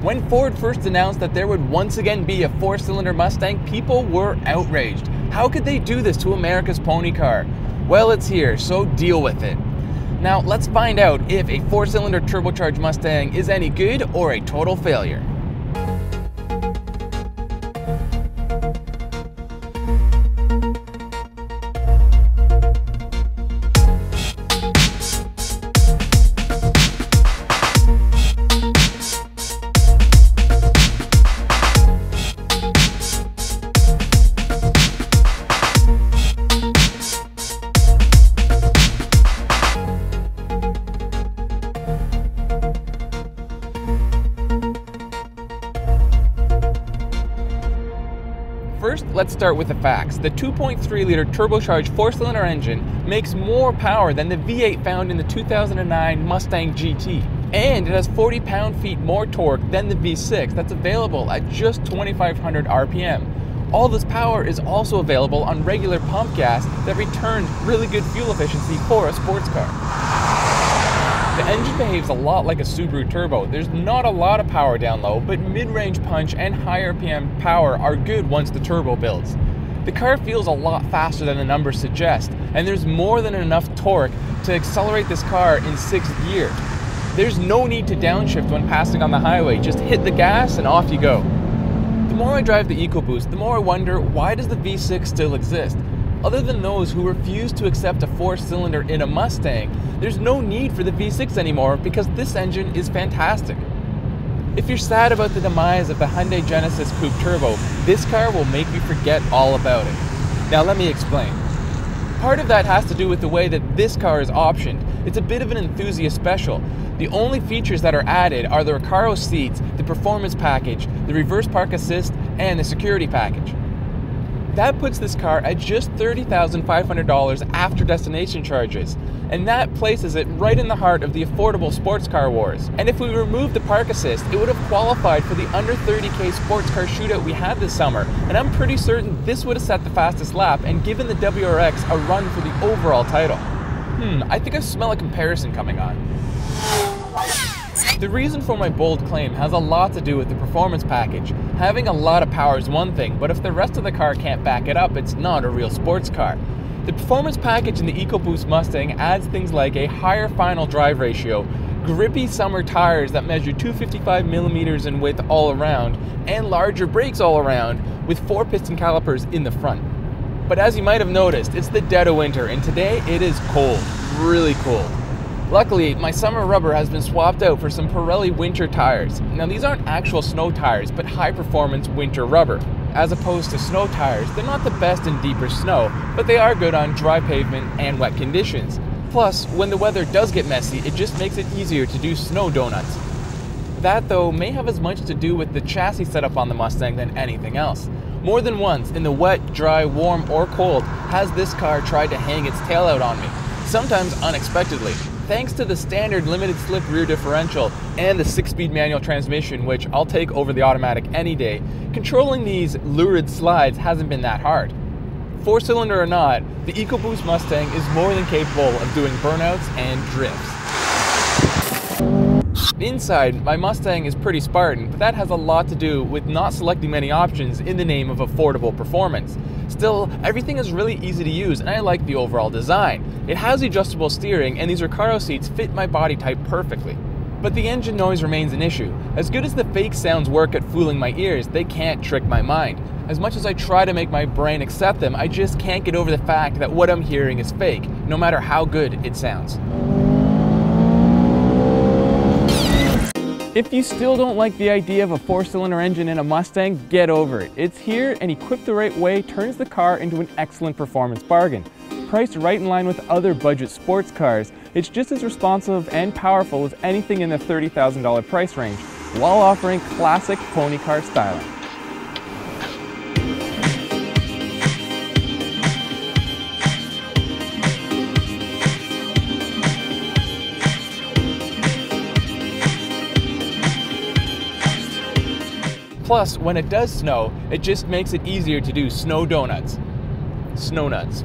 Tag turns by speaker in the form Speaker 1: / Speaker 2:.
Speaker 1: When Ford first announced that there would once again be a 4-cylinder Mustang, people were outraged. How could they do this to America's pony car? Well, it's here, so deal with it. Now, let's find out if a 4-cylinder turbocharged Mustang is any good or a total failure. First, let's start with the facts. The 2.3-liter turbocharged 4-cylinder engine makes more power than the V8 found in the 2009 Mustang GT. And it has 40 pound-feet more torque than the V6 that's available at just 2,500 RPM. All this power is also available on regular pump gas that returns really good fuel efficiency for a sports car. The engine behaves a lot like a Subaru Turbo. There's not a lot of power down low, but mid-range punch and high RPM power are good once the turbo builds. The car feels a lot faster than the numbers suggest, and there's more than enough torque to accelerate this car in 6th gear. There's no need to downshift when passing on the highway, just hit the gas and off you go. The more I drive the EcoBoost, the more I wonder, why does the V6 still exist? Other than those who refuse to accept a 4-cylinder in a Mustang, there's no need for the V6 anymore because this engine is fantastic. If you're sad about the demise of the Hyundai Genesis Coupe Turbo, this car will make you forget all about it. Now let me explain. Part of that has to do with the way that this car is optioned. It's a bit of an enthusiast special. The only features that are added are the Recaro seats, the performance package, the reverse park assist, and the security package. That puts this car at just $30,500 after destination charges, and that places it right in the heart of the affordable sports car wars. And if we remove the park assist, it would have qualified for the under 30K sports car shootout we had this summer, and I'm pretty certain this would have set the fastest lap and given the WRX a run for the overall title. I think I smell a comparison coming on. The reason for my bold claim has a lot to do with the performance package. Having a lot of power is one thing, but if the rest of the car can't back it up, it's not a real sports car. The performance package in the EcoBoost Mustang adds things like a higher final drive ratio, grippy summer tires that measure 255mm in width all around, and larger brakes all around with 4 piston calipers in the front. But as you might have noticed, it's the dead of winter, and today it is cold, really cold. Luckily, my summer rubber has been swapped out for some Pirelli winter tires. Now these aren't actual snow tires, but high-performance winter rubber. As opposed to snow tires, they're not the best in deeper snow, but they are good on dry pavement and wet conditions. Plus, when the weather does get messy, it just makes it easier to do snow donuts. That, though, may have as much to do with the chassis setup on the Mustang than anything else. More than once, in the wet, dry, warm, or cold, has this car tried to hang its tail out on me, sometimes unexpectedly. Thanks to the standard limited slip rear differential and the 6-speed manual transmission, which I'll take over the automatic any day, controlling these lurid slides hasn't been that hard. 4-cylinder or not, the EcoBoost Mustang is more than capable of doing burnouts and drifts. Inside, my Mustang is pretty Spartan, but that has a lot to do with not selecting many options in the name of affordable performance. Still, everything is really easy to use and I like the overall design. It has adjustable steering and these Recaro seats fit my body type perfectly. But the engine noise remains an issue. As good as the fake sounds work at fooling my ears, they can't trick my mind. As much as I try to make my brain accept them, I just can't get over the fact that what I'm hearing is fake, no matter how good it sounds. If you still don't like the idea of a 4-cylinder engine in a Mustang, get over it. It's here and equipped the right way turns the car into an excellent performance bargain. Priced right in line with other budget sports cars, it's just as responsive and powerful as anything in the $30,000 price range, while offering classic pony car styling. Plus, when it does snow, it just makes it easier to do snow donuts. Snow nuts.